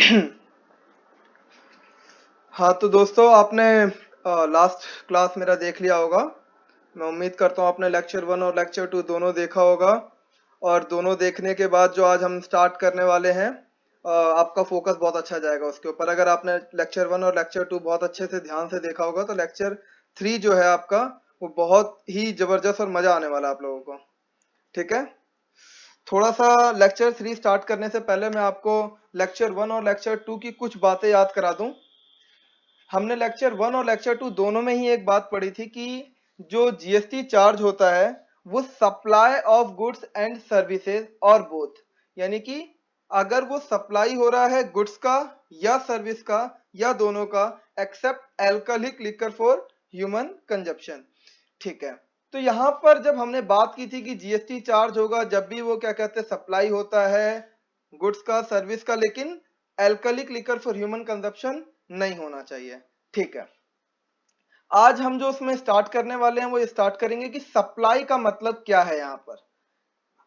हाँ तो दोस्तों, आपने लास्ट क्लास मेरा देख लिया होगा। मैं उम्मीद करता हूँ आपने लेक्चर 1 और लेक्चर 2 दोनों देखा होगा। और दोनों देखने के बाद जो आज हम स्टार्ट करने वाले हैं, आपका फोकस बहुत अच्छा जाएगा उसके ऊपर। अगर आपने लेक्चर 1 और लेक्चर 2 बहुत अच्छे से ध्यान से देखा होगा तो लेक्चर 3 जो है आपका, वो बहुत ही जबरदस्त और मजा आने वाला है आप लोगों को। ठीक है, थोड़ा सा लेक्चर 3 स्टार्ट करने से पहले मैं आपको लेक्चर 1 और लेक्चर 2 की कुछ बातें याद करा दूं। हमने लेक्चर 1 और लेक्चर 2 दोनों में ही एक बात पढ़ी थी कि जो जीएसटी चार्ज होता है वो supply of goods and services और बोथ, यानी कि अगर वो सप्लाई हो रहा है गुड्स का या सर्विस का या दोनों का, except alcoholic liquor for human consumption. ठीक है, तो यहां पर जब हमने बात की थी कि जीएसटी चार्ज होगा जब भी वो क्या कहते हैं सप्लाई होता है गुड्स का सर्विस का, लेकिन alcoholic liquor for human consumption नहीं होना चाहिए। ठीक है, आज हम जो उसमें स्टार्ट करने वाले हैं वो स्टार्ट करेंगे कि सप्लाई का मतलब क्या है। यहाँ पर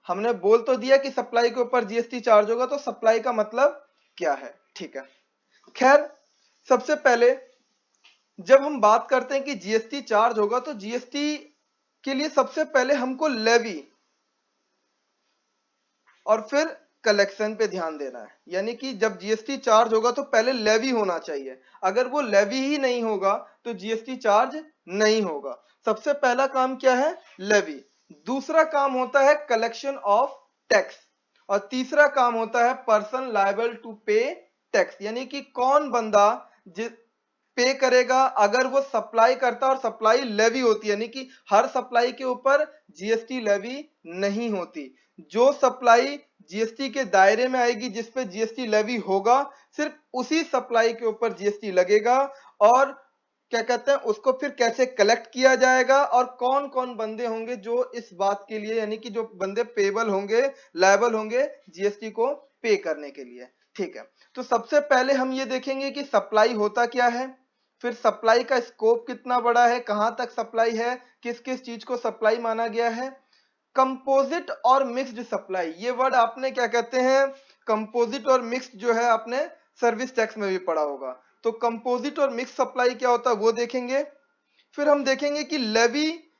हमने बोल तो दिया कि सप्लाई के ऊपर जीएसटी चार्ज होगा, तो सप्लाई का मतलब क्या है। ठीक है, खैर सबसे पहले जब हम बात करते हैं कि जीएसटी चार्ज होगा तो जीएसटी के लिए सबसे पहले हमको लेवी और फिर कलेक्शन पे ध्यान देना है। यानी कि जब जीएसटी चार्ज होगा तो पहले लेवी होना चाहिए। अगर वो लेवी ही नहीं होगा तो जीएसटी चार्ज नहीं होगा। सबसे पहला काम क्या है? लेवी। दूसरा काम होता है कलेक्शन ऑफ टैक्स, और तीसरा काम होता है पर्सन लायबल टू पे टैक्स, यानी कि कौन बंदा पे करेगा अगर वो सप्लाई करता और सप्लाई लेवी होती है, यानी कि हर सप्लाई के ऊपर जीएसटी लेवी नहीं होती। जो सप्लाई जीएसटी के दायरे में आएगी जिस पे जीएसटी लेवी होगा, सिर्फ उसी सप्लाई के ऊपर जीएसटी लगेगा। और क्या कहते हैं उसको फिर कैसे कलेक्ट किया जाएगा और कौन कौन बंदे होंगे जो इस बात के लिए, यानी कि जो बंदे पेबल होंगे, लायबल होंगे जीएसटी को पे करने के लिए। ठीक है, तो सबसे पहले हम ये देखेंगे कि सप्लाई होता क्या है, फिर सप्लाई का स्कोप कितना बड़ा है, कहां तक सप्लाई है, किस किस चीज को सप्लाई माना गया है। कंपोजिट और मिक्स्ड सप्लाई, ये वर्ड आपने क्या कहते हैं, कंपोजिट और मिक्स्ड जो है आपने सर्विस टैक्स में भी पढ़ा होगा। तो कंपोजिट और मिक्स सप्लाई क्या होता है वो देखेंगे। फिर हम देखेंगे कि लेवी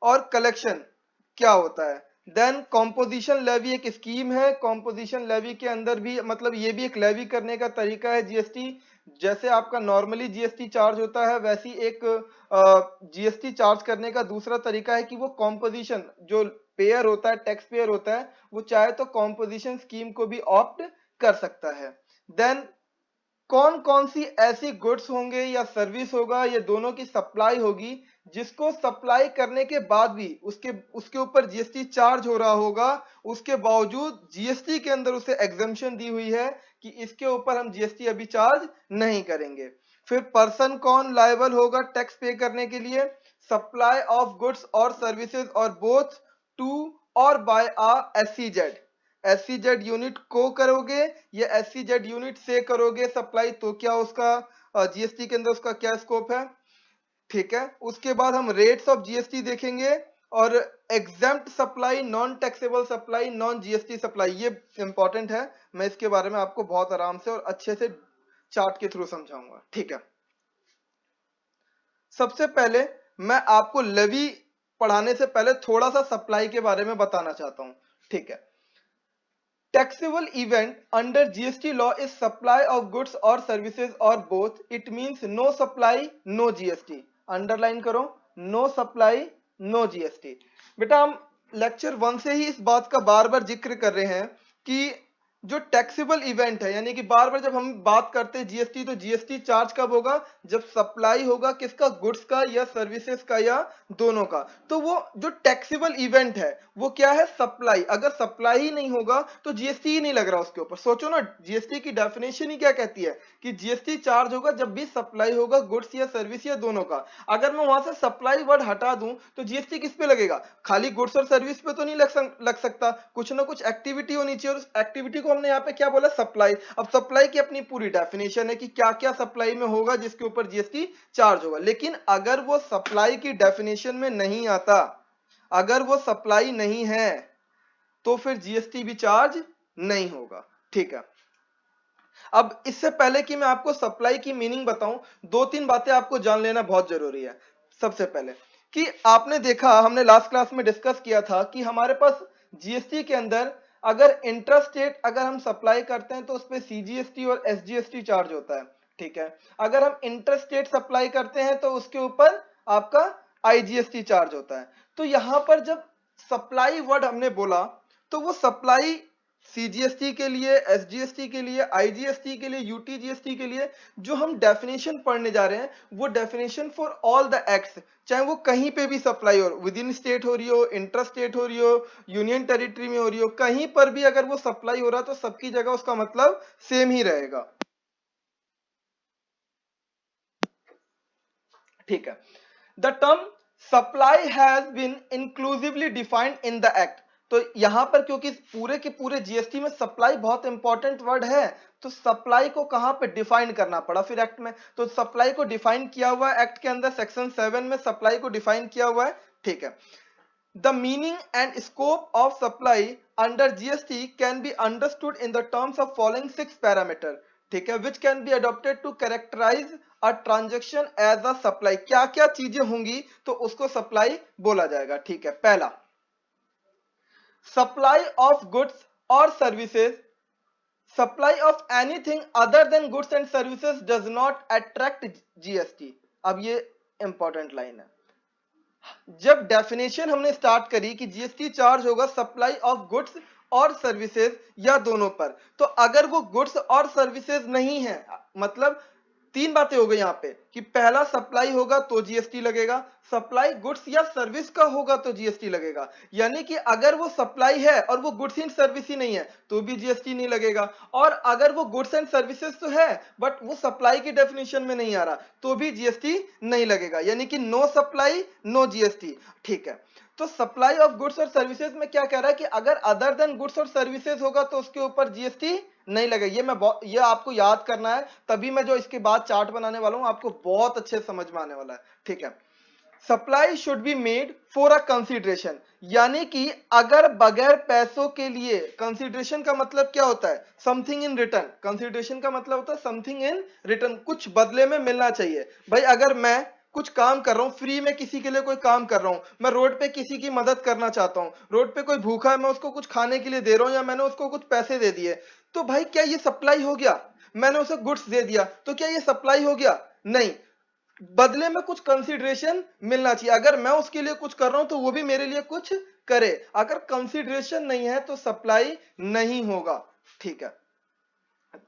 और कलेक्शन क्या होता है। देन कॉम्पोजिशन लेवी एक स्कीम है। कॉम्पोजिशन लेवी के अंदर भी मतलब ये भी एक लेवी करने का तरीका है जीएसटी। जैसे आपका नॉर्मली जीएसटी चार्ज होता है, वैसी एक जीएसटी चार्ज करने का दूसरा तरीका है कि वो कॉम्पोजिशन जो पेयर होता है, टैक्स पेयर होता है, वो चाहे तो कॉम्पोजिशन स्कीम को भी ऑप्ट कर सकता है। देन कौन कौन सी ऐसी गुड्स होंगे या सर्विस होगा या दोनों की सप्लाई होगी जिसको सप्लाई करने के बाद भी उसके उसके ऊपर जीएसटी चार्ज हो रहा होगा, उसके बावजूद जीएसटी के अंदर उसे एग्जम्पशन दी हुई है कि इसके ऊपर हम जीएसटी अभी चार्ज नहीं करेंगे। फिर पर्सन कौन लायबल होगा टैक्स पे करने के लिए, सप्लाई ऑफ गुड्स और सर्विसेज और बोथ टू और बाय आ एसईजेड। एसईजेड यूनिट को करोगे या एसईजेड यूनिट से करोगे सप्लाई, तो क्या उसका जीएसटी के अंदर उसका क्या स्कोप है। ठीक है, उसके बाद हम रेट्स ऑफ जीएसटी देखेंगे और exempt supply, non taxable supply, non GST supply, ये इंपॉर्टेंट है। मैं इसके बारे में आपको बहुत आराम से और अच्छे से चार्ट के थ्रू समझाऊंगा। ठीक है, सबसे पहले मैं आपको लेवी पढ़ाने से पहले थोड़ा सा सप्लाई के बारे में बताना चाहता हूं। ठीक है, taxable event under GST law is supply of goods or services or both. It means no supply, no GST. Underline करो, no supply, no GST। बेटा हम लेक्चर 1 से ही इस बात का बार बार जिक्र कर रहे हैं कि जो टैक्सेबल इवेंट है, यानी कि बार बार जब हम बात करते हैं जीएसटी, तो जीएसटी चार्ज कब होगा, जब सप्लाई होगा किसका, गुड्स का या सर्विसेज का या दोनों का। तो वो जो टैक्सेबल इवेंट है वो क्या है, सप्लाई। अगर सप्लाई ही नहीं होगा तो जीएसटी ही नहीं लग रहा उसके ऊपर। सोचो ना, जीएसटी की डेफिनेशन ही क्या कहती है कि जीएसटी चार्ज होगा जब भी सप्लाई होगा गुड्स या सर्विस या दोनों का। अगर मैं वहां से सप्लाई वर्ड हटा दूं तो जीएसटी किस पे लगेगा, खाली गुड्स और सर्विस पे तो नहीं लग सकता, कुछ ना कुछ एक्टिविटी होनी चाहिए, और उस एक्टिविटी को हमने यहाँ पे क्या बोला, सप्लाई। अब सप्लाई की अपनी पूरी डेफिनेशन है कि क्या क्या सप्लाई में होगा जिसके ऊपर जीएसटी चार्ज होगा। लेकिन अगर वो सप्लाई की डेफिनेशन में नहीं आता, अगर वो सप्लाई नहीं है तो फिर जीएसटी भी चार्ज नहीं होगा। ठीक है, अब इससे पहले कि मैं आपको सप्लाई की मीनिंग बताऊं, दो तीन बातें आपको जान लेना बहुत जरूरी है। सबसे पहले कि आपने देखा, हमने लास्ट क्लास में डिस्कस किया था कि हमारे पास जीएसटी के अंदर अगर इंट्रास्टेट अगर हम सप्लाई करते हैं तो उस पर सीजीएसटी और एसजीएसटी चार्ज होता है, ठीक है। अगर हम इंट्रास्टेट सप्लाई करते हैं तो उसके ऊपर आपका आईजीएसटी चार्ज होता है। तो यहां पर जब सप्लाई वर्ड हमने बोला तो वो सप्लाई सीजीएसटी के लिए, एसजीएसटी के लिए, आईजीएसटी के लिए, यूटीजीएसटी के लिए जो हम डेफिनेशन पढ़ने जा रहे हैं वो definition for all the acts, चाहे वो कहीं पे भी सप्लाई हो, विद इन स्टेट हो रही हो, इंटर स्टेट हो रही हो, यूनियन टेरिटरी में हो रही हो, कहीं पर भी अगर वो सप्लाई हो रहा है तो सबकी जगह उसका मतलब सेम ही रहेगा, ठीक है। The term supply has been inclusively defined in the act. तो यहां पर क्योंकि पूरे के पूरे जीएसटी में सप्लाई बहुत इंपॉर्टेंट वर्ड है, तो सप्लाई को कहां पे डिफाइन करना पड़ा फिर एक्ट में। तो सप्लाई को डिफाइन किया हुआ है एक्ट के अंदर, सेक्शन 7 में सप्लाई को डिफाइन किया हुआ है, ठीक है। The meaning and scope of supply under GST can be understood in the terms of following 6 parameters, ठीक है, which can be adopted to characterize a transaction as a supply। क्या क्या चीजें होंगी तो उसको सप्लाई बोला जाएगा, ठीक है। पहला, सप्लाई ऑफ गुड्स और services, supply of anything other than goods and services does not attract GST. अब ये इंपॉर्टेंट लाइन है। जब डेफिनेशन हमने स्टार्ट करी कि जीएसटी चार्ज होगा सप्लाई ऑफ गुड्स और सर्विसेज या दोनों पर, तो अगर वो गुड्स और सर्विसेज नहीं है, मतलब तीन बातें हो गई यहां पे कि पहला सप्लाई होगा तो जीएसटी लगेगा, सप्लाई गुड्स या सर्विस का होगा तो जीएसटी लगेगा। यानी कि अगर वो सप्लाई है और वो गुड्स एंड सर्विस ही नहीं है तो भी जीएसटी नहीं लगेगा, और अगर वो गुड्स एंड सर्विसेज तो है बट वो सप्लाई की डेफिनेशन में नहीं आ रहा तो भी जीएसटी नहीं लगेगा। यानी कि नो सप्लाई नो जीएसटी, ठीक है। तो सप्लाई ऑफ गुड्स और सर्विसेज में क्या कह रहा है कि अगर अदर देन गुड्स और सर्विसेज होगा तो उसके ऊपर जीएसटी नहीं लगेगा। ये आपको याद करना है, तभी मैं जो इसके बाद चार्ट बनाने वाला हूं आपको बहुत अच्छे समझ में आने वाला है, ठीक है। Supply should be made for a consideration, यानी कि अगर बगैर पैसों के लिए, कंसिडरेशन का मतलब क्या होता है, समथिंग इन रिटर्न। कंसिडरेशन का मतलब होता है समथिंग इन रिटर्न, कुछ बदले में मिलना चाहिए। भाई अगर मैं कुछ काम कर रहा हूं, फ्री में किसी के लिए कोई काम कर रहा हूं, मैं रोड पे किसी की मदद करना चाहता हूं, रोड पे कोई भूखा है, मैं उसको कुछ खाने के लिए दे रहा हूं या मैंने उसको कुछ पैसे दे दिए, तो भाई क्या ये सप्लाई हो गया? मैंने उसे गुड्स दे दिया तो क्या ये सप्लाई हो गया? नहीं, बदले में कुछ कंसीडरेशन मिलना चाहिए। अगर मैं उसके लिए कुछ कर रहा हूं तो वो भी मेरे लिए कुछ करे। अगर कंसीडरेशन नहीं है तो सप्लाई नहीं होगा, ठीक है।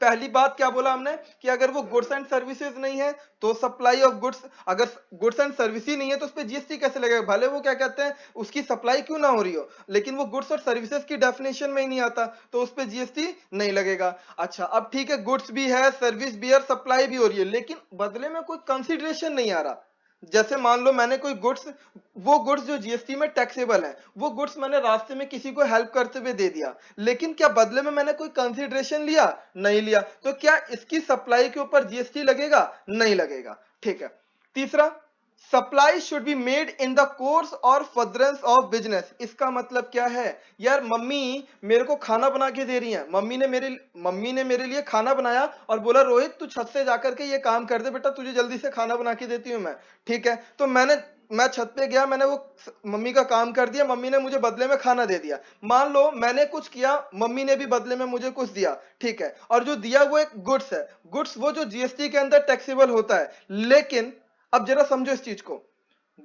पहली बात क्या बोला हमने कि अगर वो गुड्स एंड सर्विसेज नहीं है तो सप्लाई ऑफ गुड्स, अगर गुड्स एंड सर्विस ही नहीं है तो उस पर जीएसटी कैसे लगेगा? भले वो क्या कहते हैं उसकी सप्लाई क्यों ना हो रही हो, लेकिन वो गुड्स और सर्विसेज की डेफिनेशन में ही नहीं आता तो उस पर जीएसटी नहीं लगेगा। अच्छा अब ठीक है, गुड्स भी है, सर्विस भी है, सप्लाई भी हो रही है, लेकिन बदले में कोई कंसिडरेशन नहीं आ रहा। जैसे मान लो मैंने कोई गुड्स, वो गुड्स जो जीएसटी में टैक्सेबल है, वो गुड्स मैंने रास्ते में किसी को हेल्प करते हुए दे दिया, लेकिन क्या बदले में मैंने कोई कंसिडरेशन लिया? नहीं लिया, तो क्या इसकी सप्लाई के ऊपर जीएसटी लगेगा? नहीं लगेगा, ठीक है। तीसरा, supply should be made in the course और फर्दरेंस ऑफ बिजनेस। इसका मतलब क्या है? यार मम्मी मेरे को खाना बना के दे रही है, मम्मी ने मेरे लिए खाना बनाया और बोला रोहित तू छत से जाकर के ये काम कर दे बेटा, तुझे जल्दी से खाना बना के देती हूं मैं, ठीक है। तो मैं छत पे गया, मैंने वो मम्मी का काम कर दिया, मम्मी ने मुझे बदले में खाना दे दिया। मान लो मैंने कुछ किया, मम्मी ने भी बदले में मुझे कुछ दिया, ठीक है, और जो दिया वो एक गुड्स है। गुड्स वो जो जीएसटी के अंदर टैक्सेबल होता है, लेकिन अब जरा समझो इस चीज को,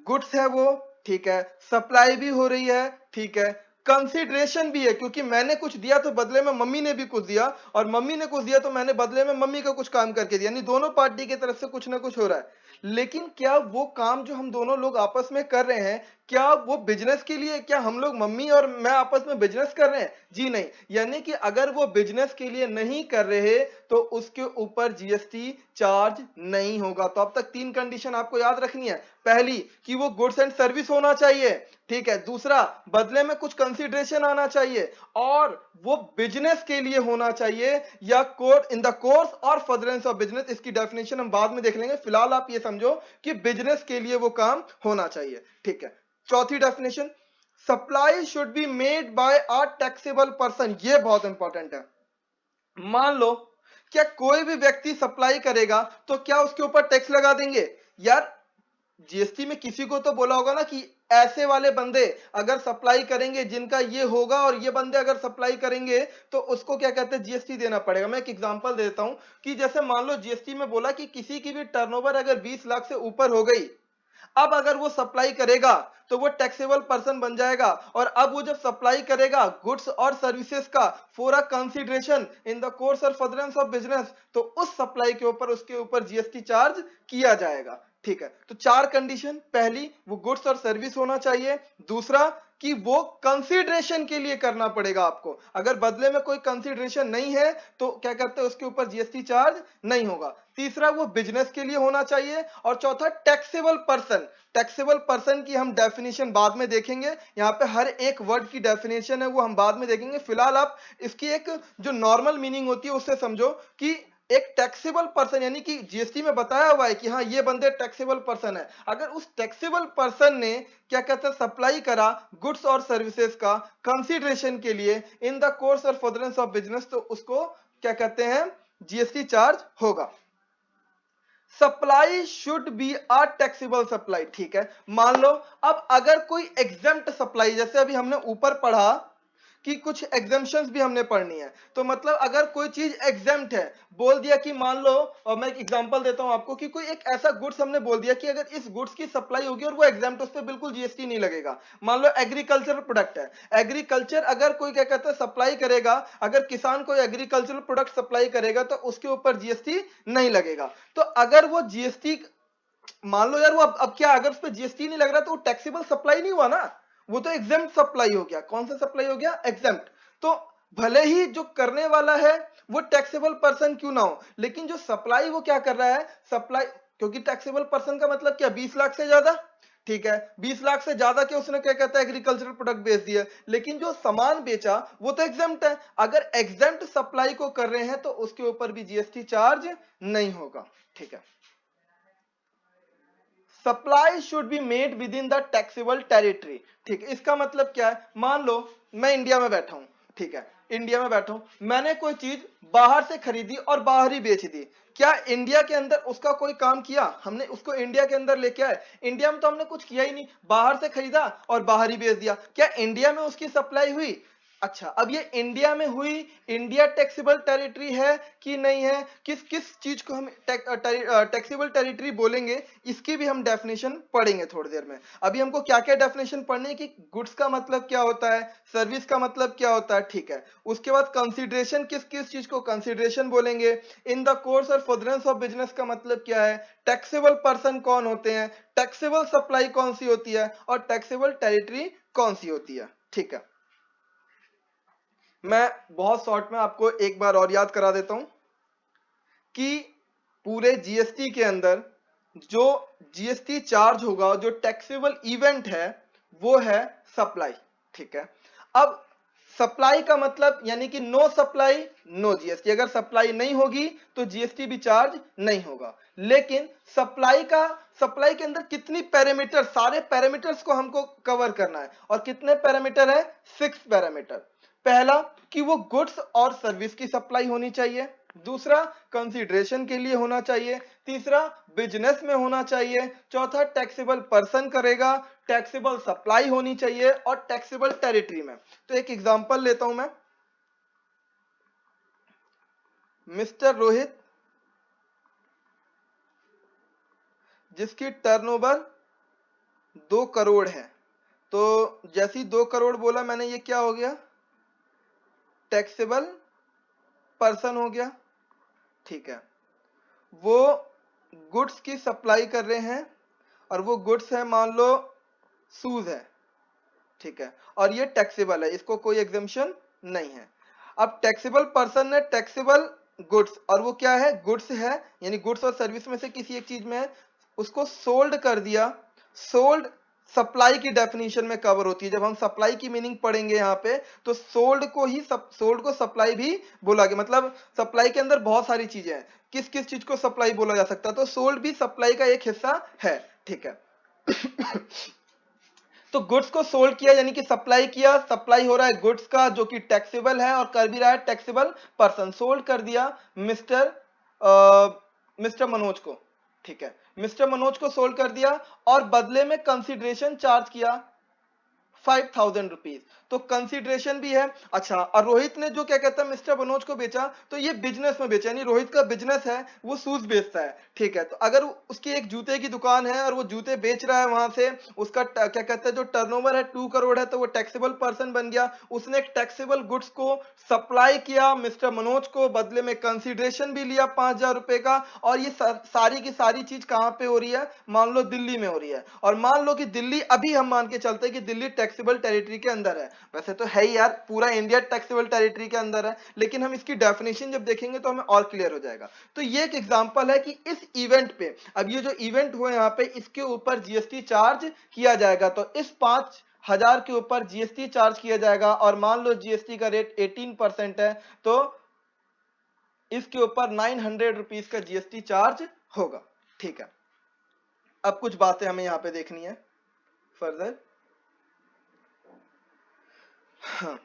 गुड्स है वो, ठीक है, सप्लाई भी हो रही है, ठीक है, कंसिडरेशन भी है क्योंकि मैंने कुछ दिया तो बदले में मम्मी ने भी कुछ दिया, और मम्मी ने कुछ दिया तो मैंने बदले में मम्मी का कुछ काम करके दिया, यानी दोनों पार्टी की तरफ से कुछ ना कुछ हो रहा है। लेकिन क्या वो काम जो हम दोनों लोग आपस में कर रहे हैं, क्या वो बिजनेस के लिए, क्या हम लोग मम्मी और मैं आपस में बिजनेस कर रहे हैं? जी नहीं। यानी कि अगर वो बिजनेस के लिए नहीं कर रहे तो उसके ऊपर जीएसटी चार्ज नहीं होगा। तो अब तक तीन कंडीशन आपको याद रखनी है। पहली कि वो गुड्स एंड सर्विस होना चाहिए, ठीक है। दूसरा, बदले में कुछ कंसिडरेशन आना चाहिए, और वो बिजनेस के लिए होना चाहिए या इन द कोर्स और फर्दरेंस ऑफ बिजनेस। इसकी डेफिनेशन हम बाद में देख लेंगे, फिलहाल आप ये समझो कि बिजनेस के लिए वो काम होना चाहिए, ठीक है। चौथी definition, supply should be made by a taxable person. ये बहुत इंपॉर्टेंट है। मान लो क्या कोई भी व्यक्ति सप्लाई करेगा तो क्या उसके ऊपर टैक्स लगा देंगे? यार जीएसटी में किसी को तो बोला होगा ना कि ऐसे वाले बंदे अगर सप्लाई करेंगे जिनका ये होगा, और ये बंदे अगर सप्लाई करेंगे तो उसको क्या कहते हैं, जीएसटी देना पड़ेगा। मैं एक एग्जांपल देता हूं कि जैसे मान लो जीएसटी में बोला कि किसी की भी टर्नओवर अगर 20 लाख से ऊपर हो गई, अब अगर वो सप्लाई करेगा तो वो टैक्सेबल पर्सन बन जाएगा। और अब वो जब सप्लाई करेगा गुड्स और सर्विसेज का for a consideration in the course और फर्दरेंस ऑफ बिजनेस, तो उस सप्लाई के ऊपर उसके ऊपर जीएसटी चार्ज किया जाएगा। ठीक है, तो चार कंडीशन, पहली वो गुड्स और सर्विस होना चाहिए, दूसरा कि वो कंसीडरेशन के लिए करना पड़ेगा आपको, अगर बदले में कोई कंसीडरेशन नहीं है तो क्या कहते हैं उसके ऊपर जीएसटी चार्ज नहीं होगा, तीसरा वो बिजनेस के लिए होना चाहिए, और चौथा टैक्सेबल पर्सन। टैक्सेबल पर्सन की हम डेफिनेशन बाद में देखेंगे, यहाँ पे हर एक वर्ड की डेफिनेशन है वो हम बाद में देखेंगे। फिलहाल आप इसकी एक जो नॉर्मल मीनिंग होती है उससे समझो कि एक टैक्सेबल पर्सन, यानी कि जीएसटी में बताया हुआ है कि हाँ ये बंदे टैक्सेबल पर्सन है, अगर उस टैक्सेबल पर्सन ने क्या कहते हैं सप्लाई करा गुड्स और सर्विसेज का कंसीडरेशन के लिए इन द कोर्स और फर्दरेंस ऑफ बिजनेस, तो उसको क्या कहते हैं जीएसटी चार्ज होगा। Supply should be a taxable supply. ठीक है, मान लो अब अगर कोई एग्जेम्प्ट सप्लाई, जैसे अभी हमने ऊपर पढ़ा कि कुछ एग्जाम्पशंस भी हमने पढ़नी है, तो मतलब अगर कोई चीज एग्जेम्प्ट है, बोल दिया कि मान लो, और मैं एक एग्जांपल देता हूं आपको कि कोई एक ऐसा गुड्स हमने बोल दिया कि अगर इस गुड्स की सप्लाई होगी और वो एग्जेम्प्ट, उस पर बिल्कुल जीएसटी नहीं लगेगा। मान लो एग्रीकल्चरल प्रोडक्ट है, एग्रीकल्चर अगर कोई क्या कहता है सप्लाई करेगा, अगर किसान कोई एग्रीकल्चरल प्रोडक्ट सप्लाई करेगा तो उसके ऊपर जीएसटी नहीं लगेगा। तो अगर वो जीएसटी, मान लो यार वो अब क्या, अगर उस पर जीएसटी नहीं लग रहा तो वो टैक्सेबल सप्लाई नहीं हुआ ना, वो तो एग्जेम्प्ट सप्लाई हो गया। कौन सा सप्लाई हो गया? एग्जेम्प्ट। तो भले ही जो करने वाला है वो टैक्सेबल पर्सन क्यों ना हो, लेकिन जो सप्लाई वो क्या कर रहा है, सप्लाई, क्योंकि टैक्सेबल पर्सन का मतलब क्या, 20 लाख से ज्यादा। ठीक है, 20 लाख से ज्यादा के उसने क्या कहता है एग्रीकल्चरल प्रोडक्ट बेच दिया, लेकिन जो सामान बेचा वो तो एग्जेम्प्ट है। अगर एग्जेम्प्ट सप्लाई को कर रहे हैं तो उसके ऊपर भी जीएसटी चार्ज नहीं होगा। ठीक है, supply should be made with in the taxable territory. ठीक है, इसका मतलब क्या है, मान लो मैं इंडिया में बैठा हूं, ठीक है, इंडिया में बैठा हूं, मैंने कोई चीज बाहर से खरीदी और बाहर ही बेच दी, क्या इंडिया के अंदर उसका कोई काम किया, हमने उसको इंडिया के अंदर लेके आए? इंडिया में तो हमने कुछ किया ही नहीं, बाहर से खरीदा और बाहर ही बेच दिया, क्या इंडिया में उसकी सप्लाई हुई? अच्छा, अब ये इंडिया में हुई, इंडिया टैक्सेबल टेरिटरी है कि नहीं है, किस किस चीज को हम टैक्सेबल टेरिटरी बोलेंगे, इसकी भी हम डेफिनेशन पढ़ेंगे थोड़ी देर में। अभी हमको क्या क्या डेफिनेशन पढ़नी है कि गुड्स का मतलब क्या होता है, सर्विस का मतलब क्या होता है। ठीक है, उसके बाद कंसीडरेशन, किस किस चीज को कंसीडरेशन बोलेंगे, इन द कोर्स और फर्दरेंस ऑफ बिजनेस का मतलब क्या है, टैक्सेबल पर्सन कौन होते हैं, टैक्सेबल सप्लाई कौन सी होती है, और टैक्सेबल टेरिटरी कौन सी होती है। ठीक है, मैं बहुत शॉर्ट में आपको एक बार और याद करा देता हूं कि पूरे जीएसटी के अंदर जो जीएसटी चार्ज होगा, जो टैक्सेबल इवेंट है वो है सप्लाई। ठीक है, अब सप्लाई का मतलब यानी कि नो सप्लाई नो जीएसटी, अगर सप्लाई नहीं होगी तो जीएसटी भी चार्ज नहीं होगा। लेकिन सप्लाई के अंदर कितनी पैरामीटर, सारे पैरामीटर्स को हमको कवर करना है, और कितने पैरामीटर है? 6 पैरामीटर। पहला कि वो गुड्स और सर्विस की सप्लाई होनी चाहिए, दूसरा कंसीडरेशन के लिए होना चाहिए, तीसरा बिजनेस में होना चाहिए, चौथा टैक्सेबल पर्सन करेगा, टैक्सेबल सप्लाई होनी चाहिए, और टैक्सेबल टेरिटरी में। तो एक एग्जांपल लेता हूं मैं, मिस्टर रोहित जिसकी टर्नओवर 2 करोड़ है, तो जैसी 2 करोड़ बोला मैंने, ये क्या हो गया, टैक्सेबल पर्सन हो गया। ठीक है, वो गुड्स की सप्लाई कर रहे हैं, और वो गुड्स है मान लो शूज है। ठीक है, और ये टैक्सेबल है, इसको कोई एग्जेम्पशन नहीं है। अब टैक्सेबल पर्सन ने टैक्सेबल गुड्स, और वो क्या है, गुड्स है, यानी गुड्स और सर्विस में से किसी एक चीज में है, उसको सोल्ड कर दिया। सोल्ड सप्लाई की डेफिनेशन में कवर होती है, जब हम सप्लाई की मीनिंग पढ़ेंगे यहाँ पे, तो सोल्ड को ही सोल्ड को सप्लाई भी बोला गया, मतलब सप्लाई के अंदर बहुत सारी चीजें हैं, किस किस चीज को सप्लाई बोला जा सकता है, तो सोल्ड भी सप्लाई का एक हिस्सा है। ठीक है तो गुड्स को सोल्ड किया यानी कि सप्लाई किया, सप्लाई हो रहा है गुड्स का जो कि टैक्सेबल है और कर भी रहा है टैक्सेबल पर्सन, सोल्ड कर दिया मिस्टर मिस्टर मनोज को, ठीक है, मिस्टर मनोज को सोल्ड कर दिया और बदले में कंसिडरेशन चार्ज किया 5,000 रुपीज, तो कंसिडरेशन भी है। अच्छा, और रोहित ने जो क्या कहता है मिस्टर मनोज को बेचा, तो ये बिजनेस में बेचा, यानी रोहित का बिजनेस है, वो शूज बेचता है, ठीक है, तो अगर उसकी एक जूते की दुकान है और वो जूते बेच रहा है वहां से, उसका क्या कहते हैं जो टर्नओवर है 2 करोड़ है, तो वो टैक्सेबल पर्सन बन गया, उसने एक टैक्सेबल गुड्स को सप्लाई किया मिस्टर मनोज को, बदले में कंसिडरेशन भी लिया 5,000 रुपए का, और ये सारी की सारी चीज कहां पे हो रही है, मान लो दिल्ली में हो रही है, और मान लो कि दिल्ली, अभी हम मान के चलते हैं कि दिल्ली टैक्सेबल टेरिटरी के अंदर है, वैसे तो है ही यार, पूरा इंडिया टैक्सेबल टेरिटरी के अंदर है, लेकिन हम इसकी डेफिनेशन जब देखेंगे तो हमें और क्लियर हो जाएगा। तो ये एक एग्जांपल है कि इस इवेंट पे, अब ये जो इवेंट हुआ यहाँ पे, इसके ऊपर जीएसटी चार्ज किया जाएगा, तो इस 5,000 के ऊपर जीएसटी चार्ज किया जाएगा, और मान लो जीएसटी का रेट 18% है, तो इसके ऊपर 900 रुपीज का जीएसटी चार्ज होगा, ठीक है। अब कुछ बातें हमें यहाँ पे देखनी है फर्दर। हाँ,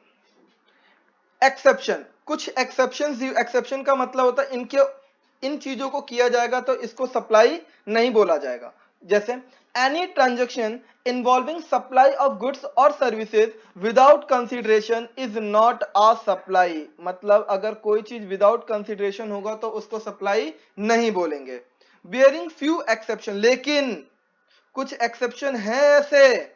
एक्सेप्शन, कुछ एक्सेप्शन, एक्सेप्शन का मतलब होता है इनके, इन चीजों को किया जाएगा तो इसको सप्लाई नहीं बोला जाएगा, जैसे any transaction involving supply of goods और services without consideration is not a supply, मतलब अगर कोई चीज विदाउट कंसिडरेशन होगा तो उसको सप्लाई नहीं बोलेंगे। बियरिंग फ्यू एक्सेप्शन, लेकिन कुछ एक्सेप्शन है ऐसे,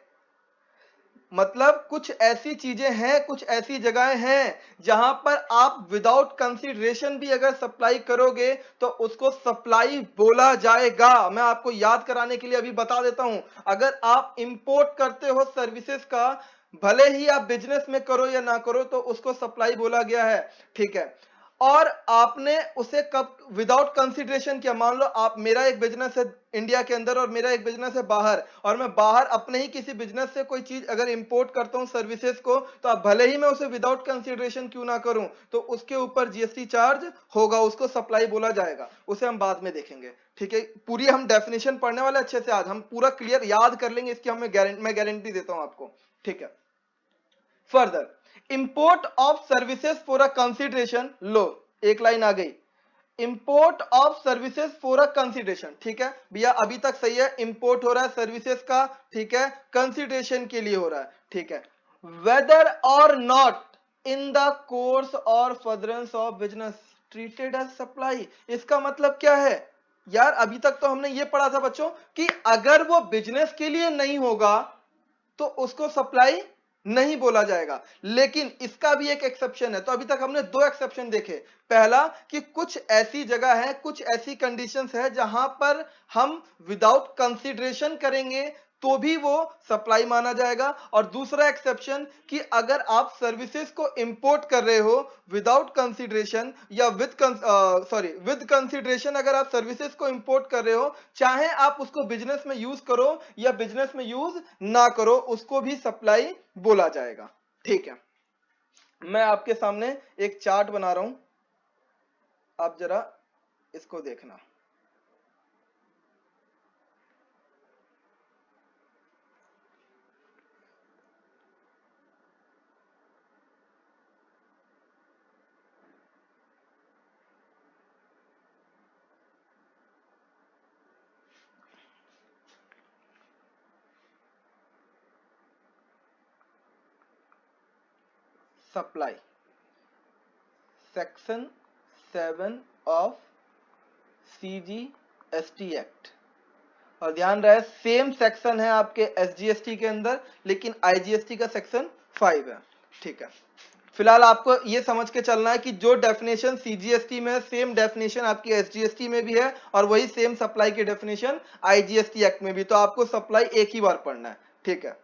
मतलब कुछ ऐसी चीजें हैं, कुछ ऐसी जगहें हैं जहां पर आप विदाउट कंसीडरेशन भी अगर सप्लाई करोगे तो उसको सप्लाई बोला जाएगा। मैं आपको याद कराने के लिए अभी बता देता हूं, अगर आप इंपोर्ट करते हो सर्विसेज का, भले ही आप बिजनेस में करो या ना करो, तो उसको सप्लाई बोला गया है, ठीक है। और आपने उसे कब विदाउट कंसिडरेशन किया, मान लो आप, मेरा एक बिजनेस है इंडिया के अंदर और मेरा एक बिजनेस है बाहर, और मैं बाहर अपने ही किसी बिजनेस से कोई चीज अगर इंपोर्ट करता हूं सर्विसेज को, तो अब भले ही मैं उसे विदाउट कंसिडरेशन क्यों ना करूं, तो उसके ऊपर जीएसटी चार्ज होगा, उसको सप्लाई बोला जाएगा, उसे हम बाद में देखेंगे, ठीक है। पूरी हम डेफिनेशन पढ़ने वाले अच्छे से, आज हम पूरा क्लियर याद कर लेंगे, इसकी मैं गारंटी देता हूं आपको, ठीक है। Further, import of services for a consideration, लो एक लाइन आ गई, import of services for a consideration, ठीक है भैया, अभी तक सही है, इंपोर्ट हो रहा है सर्विसेज का, ठीक है, कंसिडरेशन के लिए हो रहा है, ठीक है। Whether or not in the course और furtherance of business treated as supply, इसका मतलब क्या है यार, अभी तक तो हमने ये पढ़ा था बच्चों कि अगर वो बिजनेस के लिए नहीं होगा तो उसको सप्लाई नहीं बोला जाएगा, लेकिन इसका भी एक एक्सेप्शन है। तो अभी तक हमने 2 एक्सेप्शन देखे, पहला कि कुछ ऐसी जगह है, कुछ ऐसी कंडीशंस है जहां पर हम विदाउट कंसीडरेशन करेंगे तो भी वो सप्लाई माना जाएगा, और दूसरा एक्सेप्शन कि अगर आप सर्विसेज को इंपोर्ट कर रहे हो विदाउट कंसीडरेशन या विद कंसीडरेशन, अगर आप सर्विसेज को इंपोर्ट कर रहे हो, चाहे आप उसको बिजनेस में यूज करो या बिजनेस में यूज ना करो, उसको भी सप्लाई बोला जाएगा, ठीक है। मैं आपके सामने एक चार्ट बना रहा हूं, आप जरा इसको देखना। Supply, section 7 of CGST act, और ध्यान रहे सेम सेक्शन है आपके एसजीएसटी के अंदर, लेकिन आईजीएसटी का सेक्शन 5 है, ठीक है। फिलहाल आपको ये समझ के चलना है कि जो डेफिनेशन सीजीएसटी में, सेम डेफिनेशन आपकी एसजीएसटी में भी है, और वही सेम सप्लाई की डेफिनेशन आईजीएसटी एक्ट में भी, तो आपको सप्लाई एक ही बार पढ़ना है, ठीक है।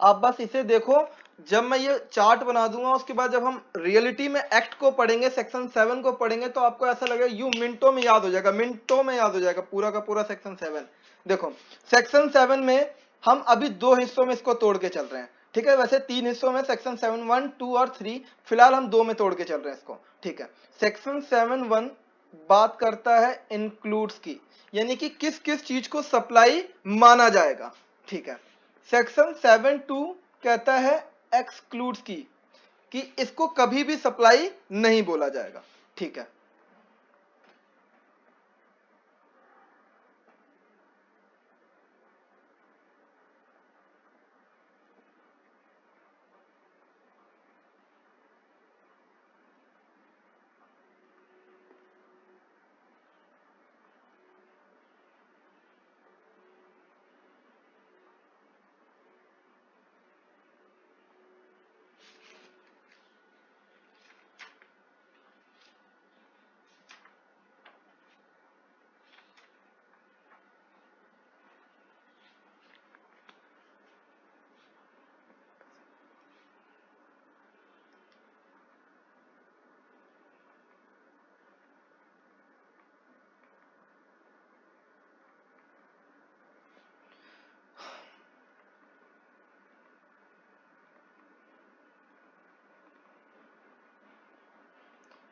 आप बस इसे देखो, जब मैं ये चार्ट बना दूंगा उसके बाद जब हम रियलिटी में एक्ट को पढ़ेंगे, सेक्शन 7 को पढ़ेंगे, तो आपको ऐसा लगेगा यूं मिनटों में याद हो जाएगा, मिनटों में याद हो जाएगा पूरा का पूरा सेक्शन 7। देखो सेक्शन 7 में हम अभी 2 हिस्सों में इसको तोड़ के चल रहे हैं, ठीक है। वैसे 3 हिस्सों में, सेक्शन 7 1 2 और 3, फिलहाल हम 2 में तोड़ के चल रहे हैं इसको, ठीक है। सेक्शन 7 1 बात करता है इंक्लूड्स की, यानी कि किस किस चीज को सप्लाई माना जाएगा, ठीक है। सेक्शन 7 2 कहता है एक्सक्लूड्स की, कि इसको कभी भी सप्लाई नहीं बोला जाएगा, ठीक है।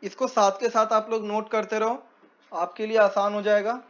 इसको साथ के साथ आप लोग नोट करते रहो, आपके लिए आसान हो जाएगा।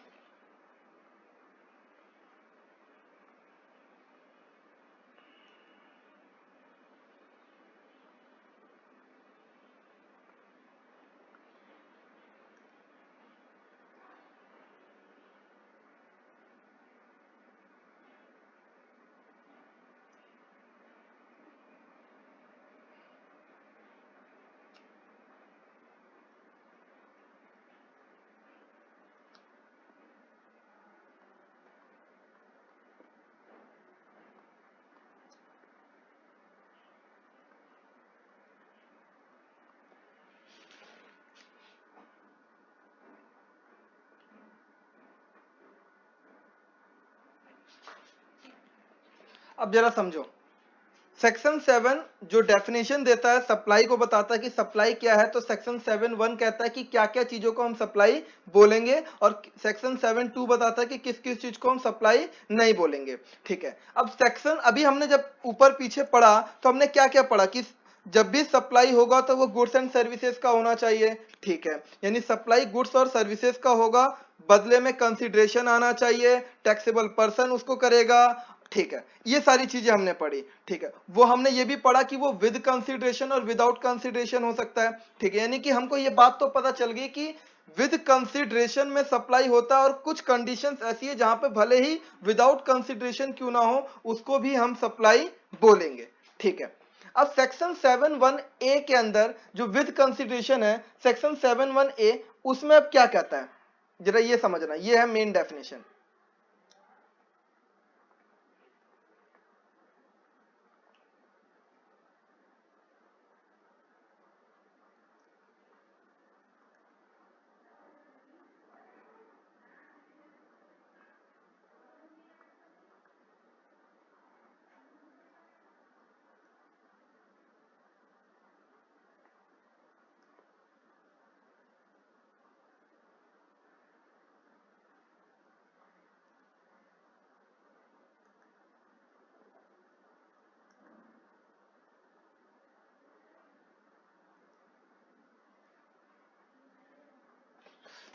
अब जरा समझो, सेक्शन 7 जो डेफिनेशन देता है सप्लाई को, बताता है कि सप्लाई क्या है, तो सेक्शन 7 1 कहता है कि क्या क्या चीजों को हम सप्लाई बोलेंगे, और सेक्शन 7 2 बताता है कि किस किस चीज को हम सप्लाई नहीं बोलेंगे, ठीक है। अब सेक्शन, अभी हमने जब ऊपर पीछे पढ़ा तो हमने क्या क्या पढ़ा, कि जब भी सप्लाई होगा तो वो गुड्स एंड सर्विसेज का होना चाहिए, ठीक है। यानी सप्लाई गुड्स और सर्विसेज का होगा, बदले में कंसिडरेशन आना चाहिए, टैक्सेबल पर्सन उसको करेगा, ठीक है। ये सारी चीजें हमने पढ़ी, ठीक है। वो हमने ये भी पढ़ा कि वो विद कंसिडरेशन और विदाउट कंसिडरेशन हो सकता है, ठीक है। यानी कि हमको ये बात तो पता चल गई कि विद कंसिडरेशन में सप्लाई होता है, और कुछ कंडीशंस ऐसी है जहां पे भले ही विदाउट कंसिडरेशन क्यों ना हो उसको भी हम सप्लाई बोलेंगे, ठीक है। अब सेक्शन 7(1)(a) के अंदर जो विद कंसिडरेशन है, सेक्शन 7(1)(a) उसमें अब क्या कहता है, जरा ये समझना, ये है मेन डेफिनेशन।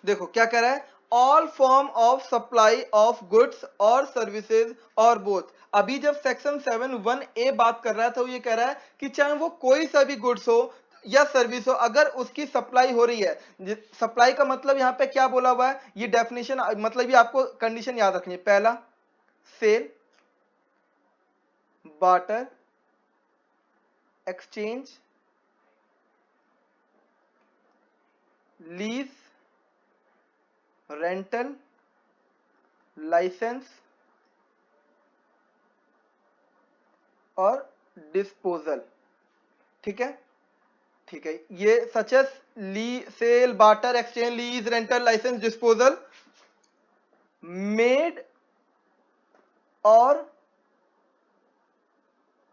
देखो क्या कह रहा है, all form of supply of goods और सर्विसेज और बोथ। अभी जब सेक्शन 7(1)(a) बात कर रहा है तो ये कह रहा है कि चाहे वो कोई सा भी गुड्स हो या सर्विस हो, अगर उसकी सप्लाई हो रही है, सप्लाई का मतलब यहाँ पे क्या बोला हुआ है, ये डेफिनेशन, मतलब ये आपको कंडीशन याद रखनी है। पहला, sale, barter, exchange, lease, rental, license और डिस्पोजल, ठीक है, ठीक है। ये सच एस ली sale, barter, exchange, lease, rental, licence, disposal made और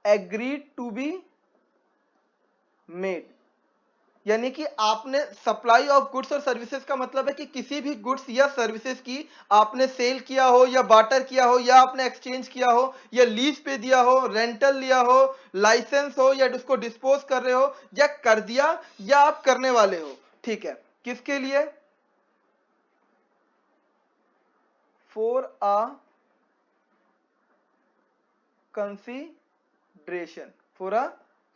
एग्रीड टू बी मेड, यानी कि आपने सप्लाई ऑफ गुड्स और सर्विसेज का मतलब है कि किसी भी गुड्स या सर्विसेज की आपने सेल किया हो या बार्टर किया हो या आपने एक्सचेंज किया हो या लीज पे दिया हो, रेंटल लिया हो, लाइसेंस हो या उसको डिस्पोज कर रहे हो या कर दिया या आप करने वाले हो, ठीक है, किसके लिए? For a consideration, for a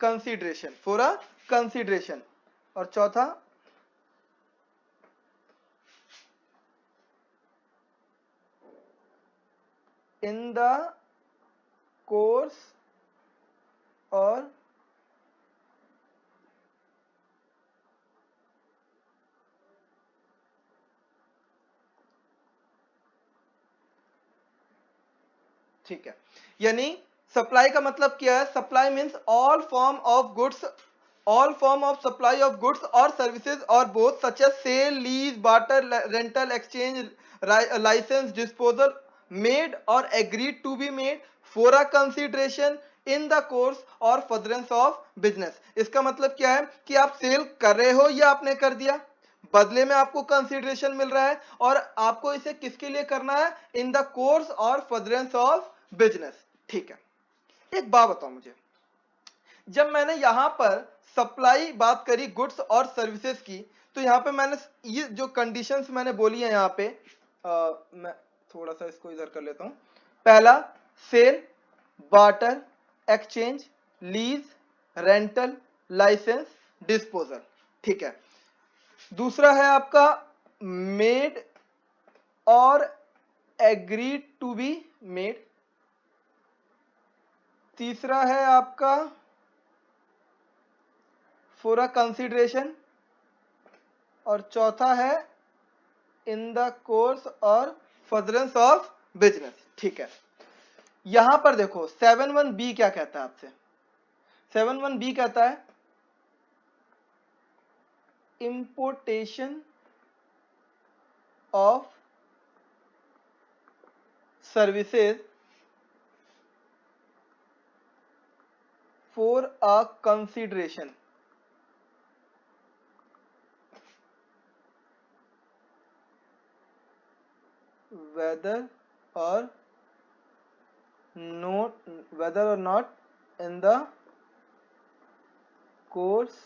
consideration, for a consideration. और चौथा इन द कोर्स और ठीक है, यानी सप्लाई का मतलब क्या है? Supply means all form of goods, all form of supply of goods और सर्विसेज और both such as sale, lease, barter, rental, exchange, license, disposal, made और agreed to be made for a consideration in the course और furtherance of business. इसका मतलब क्या है कि आप सेल कर रहे हो या आपने कर दिया, बदले में आपको कंसीडरेशन मिल रहा है और आपको इसे किसके लिए करना है? इन द कोर्स और फर्दरेंस ऑफ बिजनेस, ठीक है। एक बात बताओ मुझे, जब मैंने यहां पर सप्लाई बात करी गुड्स और सर्विसेज की, तो यहां पे मैंने ये जो कंडीशंस मैंने बोली है यहां पे, मैं थोड़ा सा इसको इधर कर लेता हूं। पहला sale, barter, exchange, lease, rental, licence, disposal, ठीक है। दूसरा है आपका मेड और एग्रीड टू बी मेड। तीसरा है आपका फॉर अ कंसीडरेशन और चौथा है इन द कोर्स और फर्दरेंस ऑफ बिजनेस, ठीक है। यहां पर देखो 7(1)(b) क्या कहता है आपसे? 7(1)(b) कहता है importation of services for a consideration, whether or not in the course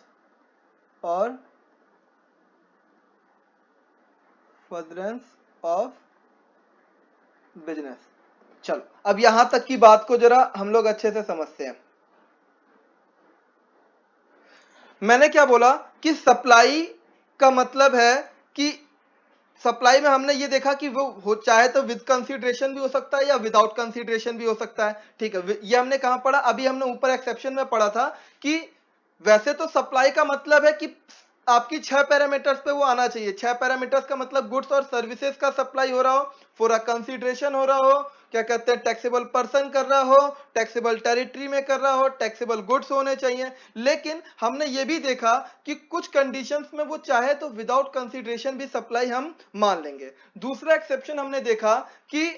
or furtherance of business। चलो अब यहां तक की बात को जरा हम लोग अच्छे से समझते हैं। मैंने क्या बोला कि सप्लाई का मतलब है कि सप्लाई में हमने ये देखा कि वो हो चाहे तो विद कंसीडरेशन भी हो सकता है या विदाउट कंसीडरेशन भी हो सकता है, ठीक है। ये हमने कहां पढ़ा? अभी हमने ऊपर एक्सेप्शन में पढ़ा था कि वैसे तो सप्लाई का मतलब है कि आपकी 6 पैरामीटर्स पे वो आना चाहिए। 6 पैरामीटर्स का मतलब गुड्स और सर्विसेज का सप्लाई हो रहा हो, फॉर अ कंसीडरेशन हो रहा हो, क्या कहते हैं, टैक्सेबल पर्सन कर रहा हो, टैक्सेबल टेरिटरी में कर रहा हो, टैक्सेबल गुड्स होने चाहिए। लेकिन हमने ये भी देखा कि कुछ कंडीशंस में वो चाहे तो विदाउट कंसीडरेशन भी सप्लाई हम मान लेंगे। दूसरा एक्सेप्शन हमने देखा कि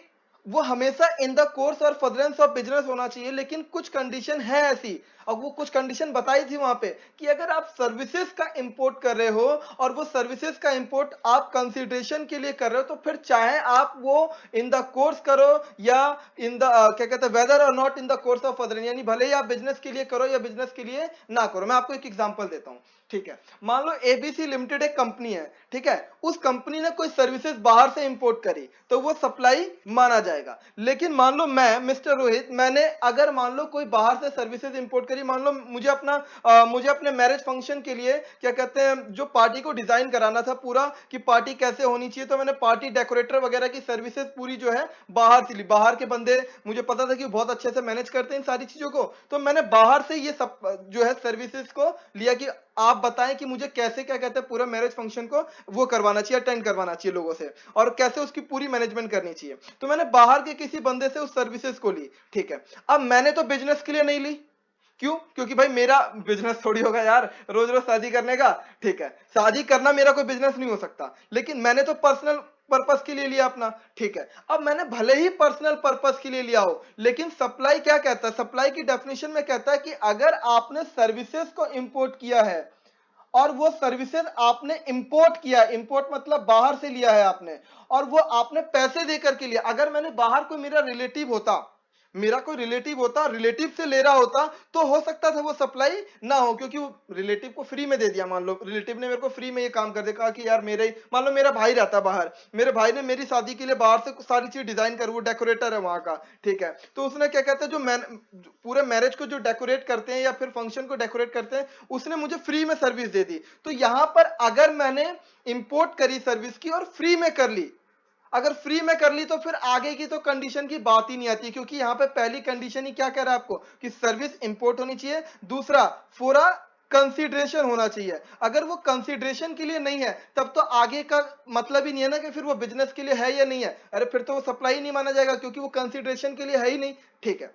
वो हमेशा इन द कोर्स और फर्दरेंस ऑफ बिजनेस होना चाहिए, लेकिन कुछ कंडीशन है ऐसी, और वो कुछ कंडीशन बताई थी वहां पे कि अगर आप सर्विसेज का इंपोर्ट कर रहे हो और वो सर्विसेज का इंपोर्ट आप कंसीडरेशन के लिए कर रहे हो, तो फिर चाहे आप वो इन द कोर्स करो या इन द क्या कहते हैं weather or not in the course of furtherance, यानी भले ही आप बिजनेस के लिए करो या बिजनेस के लिए ना करो। मैं आपको एक एग्जांपल देता हूं, ठीक है। मान लो एबीसी लिमिटेड एक कंपनी है, ठीक है। उस कंपनी ने कोई सर्विसेज बाहर से इंपोर्ट करी तो वो सप्लाई माना जाएगा। लेकिन मान लो मैं मिस्टर रोहित, मैंने अगर मान लो कोई बाहर से सर्विसेज इंपोर्ट करी, मान लो मुझे अपने मैरिज फंक्शन के लिए क्या कहते हैं जो पार्टी को डिजाइन कराना था पूरा कि पार्टी कैसे होनी चाहिए, तो मैंने पार्टी डेकोरेटर वगैरह की सर्विसेज पूरी जो है बाहर से ली। बाहर के बंदे मुझे पता था कि बहुत अच्छे से मैनेज करते हैं इन सारी चीजों को, तो मैंने बाहर से ये सब जो है सर्विसेज को लिया कि आप बताएं कि मुझे कैसे क्या कहते हैं पूरा मैरिज फंक्शन को वो करवाना चाहिए, अटेंड करवाना चाहिए लोगों से, और कैसे उसकी पूरी मैनेजमेंट करनी चाहिए। तो मैंने बाहर के किसी बंदे से उस सर्विसेज को ली, ठीक है। अब मैंने तो बिजनेस के लिए नहीं ली, क्यों? क्योंकि भाई मेरा बिजनेस थोड़ी होगा यार रोज रोज शादी करने का, ठीक है। शादी करना मेरा कोई बिजनेस नहीं हो सकता। लेकिन मैंने तो पर्सनल पर्पस के लिए लिया अपना, ठीक है। अब मैंने भले ही पर्सनल पर्पस के लिए लिया हो, लेकिन सप्लाई क्या कहता है, सप्लाई की डेफिनेशन में कहता है कि अगर आपने सर्विसेज को इंपोर्ट किया है और वो सर्विसेज आपने इंपोर्ट किया, इंपोर्ट मतलब बाहर से लिया है आपने, और वो आपने पैसे देकर के लिया। अगर मैंने बाहर कोई मेरा रिलेटिव होता, रिलेटिव से ले रहा होता, तो हो सकता था वो सप्लाई ना हो, क्योंकि वो रिलेटिव को फ्री में दे दिया। मान लो रिलेटिव ने मेरे को फ्री में ये काम कर दिया, कहा कि यार मेरे, मान लो मेरा भाई रहता बाहर, मेरे भाई ने मेरी शादी के लिए बाहर से सारी चीज डिजाइन कर, वो डेकोरेटर है वहां का, ठीक है। तो उसने क्या कहते हैं, जो पूरे मैरिज को जो डेकोरेट करते हैं या फिर फंक्शन को डेकोरेट करते हैं, उसने मुझे फ्री में सर्विस दे दी। तो यहां पर अगर मैंने इंपोर्ट करी सर्विस की और फ्री में कर ली, अगर फ्री में कर ली, तो फिर आगे की तो कंडीशन की बात ही नहीं आती, क्योंकि यहां पे पहली कंडीशन ही क्या कह रहा है आपको कि सर्विस इंपोर्ट होनी चाहिए। दूसरा, पूरा कंसीडरेशन होना चाहिए। अगर वो कंसीडरेशन के लिए नहीं है, तब तो आगे का मतलब ही नहीं है ना कि फिर वो बिजनेस के लिए है या नहीं है। अरे फिर तो वो सप्लाई नहीं माना जाएगा, क्योंकि वो कंसीडरेशन के लिए है ही नहीं, ठीक है।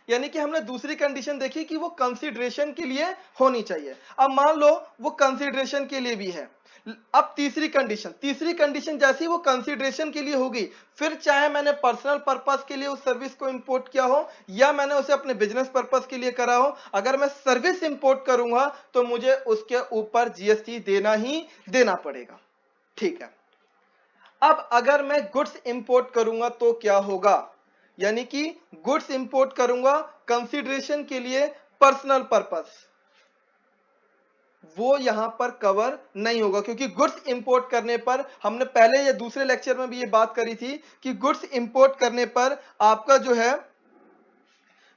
यानी कि हमने दूसरी कंडीशन देखी कि वो कंसीडरेशन के लिए होनी चाहिए। अब मान लो वो कंसीडरेशन के लिए भी है। अब तीसरी कंडीशन जैसी वो कंसीडरेशन के लिए होगी, फिर चाहे मैंने पर्सनल पर्पस के लिए उस सर्विस को इंपोर्ट किया हो या मैंने उसे अपने बिजनेस पर्पस के लिए करा हो, अगर मैं सर्विस इंपोर्ट करूंगा तो मुझे उसके ऊपर जीएसटी देना ही देना पड़ेगा, ठीक है। अब अगर मैं गुड्स इंपोर्ट करूंगा तो क्या होगा, यानी कि गुड्स इंपोर्ट करूंगा कंसीडरेशन के लिए, पर्सनल पर्पस, वो यहां पर कवर नहीं होगा, क्योंकि गुड्स इंपोर्ट करने पर, हमने पहले या दूसरे लेक्चर में भी ये बात करी थी कि गुड्स इंपोर्ट करने पर आपका जो है,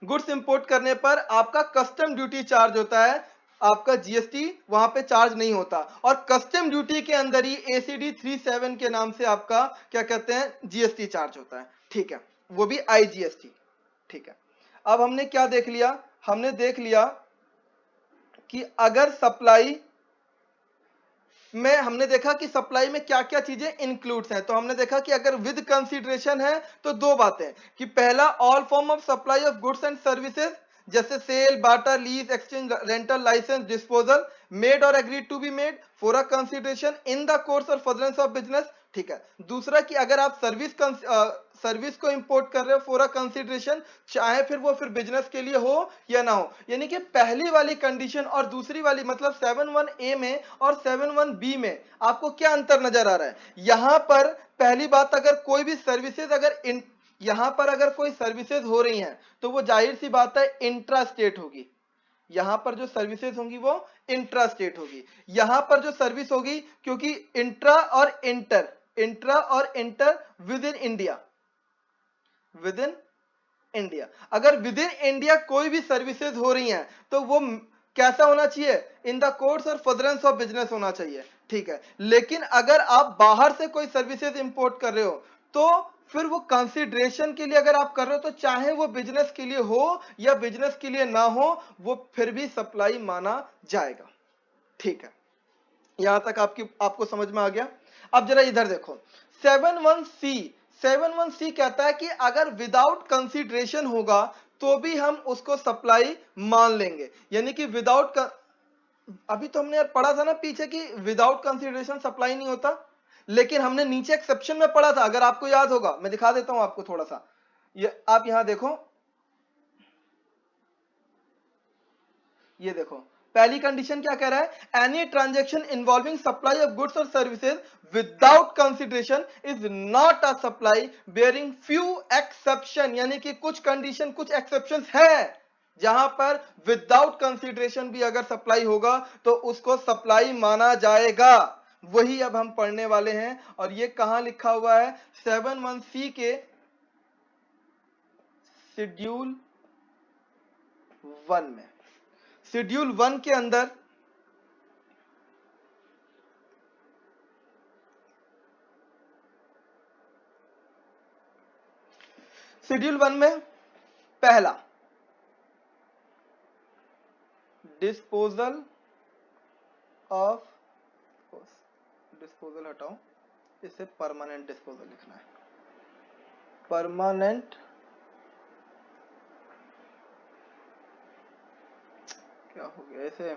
गुड्स इंपोर्ट करने पर आपका कस्टम ड्यूटी चार्ज होता है, आपका जीएसटी वहां पे चार्ज नहीं होता। और कस्टम ड्यूटी के अंदर ही एसीडी 37 के नाम से आपका क्या कहते हैं, जीएसटी चार्ज होता है, ठीक है, वो भी आईजीएसटी, ठीक है। अब हमने क्या देख लिया, हमने देख लिया कि अगर सप्लाई में, हमने देखा कि सप्लाई में क्या क्या चीजें इंक्लूड्स हैं। तो हमने देखा कि अगर विद कंसीडरेशन है तो दो बातें, कि पहला, all form of supply of goods and services, जैसे sale, barter, lease, exchange, rental, licence, disposal, made और agreed to be made for a consideration in the course और फर्दरेंस ऑफ बिजनेस, ठीक है। दूसरा कि अगर आप सर्विस को इंपोर्ट कर रहे हो फॉर अ कंसीडरेशन, चाहे फिर वो फिर बिजनेस के लिए हो या ना हो, यानी कि पहली वाली कंडीशन और दूसरी वाली, मतलब 71A में और 71B में आपको क्या अंतर नजर आ रहा है। यहां पर पहली बात, अगर कोई भी सर्विसेज, यहां पर अगर कोई सर्विसेज हो रही हैं तो वो जाहिर सी बात है इंट्रा स्टेट होगी। यहां पर जो सर्विसेज होंगी वो इंट्रा स्टेट होगी। यहां पर जो सर्विस होगी, क्योंकि इंट्रा और inter with in India, with in India, अगर विद इन इंडिया कोई भी सर्विसेज हो रही हैं तो वो कैसा होना चाहिए, इन द कोर्स और फर्दरेंस ऑफ बिजनेस होना चाहिए, ठीक है। लेकिन अगर आप बाहर से कोई सर्विसेज इंपोर्ट कर रहे हो तो फिर वो कंसीडरेशन के लिए अगर आप कर रहे हो, तो चाहे वो बिजनेस के लिए हो या बिजनेस के लिए ना हो, वो फिर भी सप्लाई माना जाएगा, ठीक है। यहां तक आपको समझ में आ गया। अब जरा इधर देखो, 71C कहता है कि अगर विदाउट कंसीडरेशन होगा तो भी हम उसको सप्लाई मान लेंगे, यानी कि अभी तो हमने यार पढ़ा था ना पीछे कि विदाउट कंसीडरेशन सप्लाई नहीं होता, लेकिन हमने नीचे एक्सेप्शन में पढ़ा था, अगर आपको याद होगा, मैं दिखा देता हूं आपको थोड़ा सा, आप यहां देखो, ये देखो पहली कंडीशन क्या कह रहा है, any transaction involving supply of goods और services without consideration is not a supply bearing few exception, यानी कि कुछ कंडीशन, कुछ एक्सेप्शंस है जहां पर विदाउट कंसीडरेशन भी अगर सप्लाई होगा तो उसको सप्लाई माना जाएगा। वही अब हम पढ़ने वाले हैं, और ये कहां लिखा हुआ है, 71C के शेड्यूल 1 में। शेड्यूल 1 के अंदर शेड्यूल 1 में पहला, डिस्पोजल ऑफ, डिस्पोजल हटाओ, इसे परमानेंट डिस्पोजल लिखना है, परमानेंट, क्या हो गया इसे,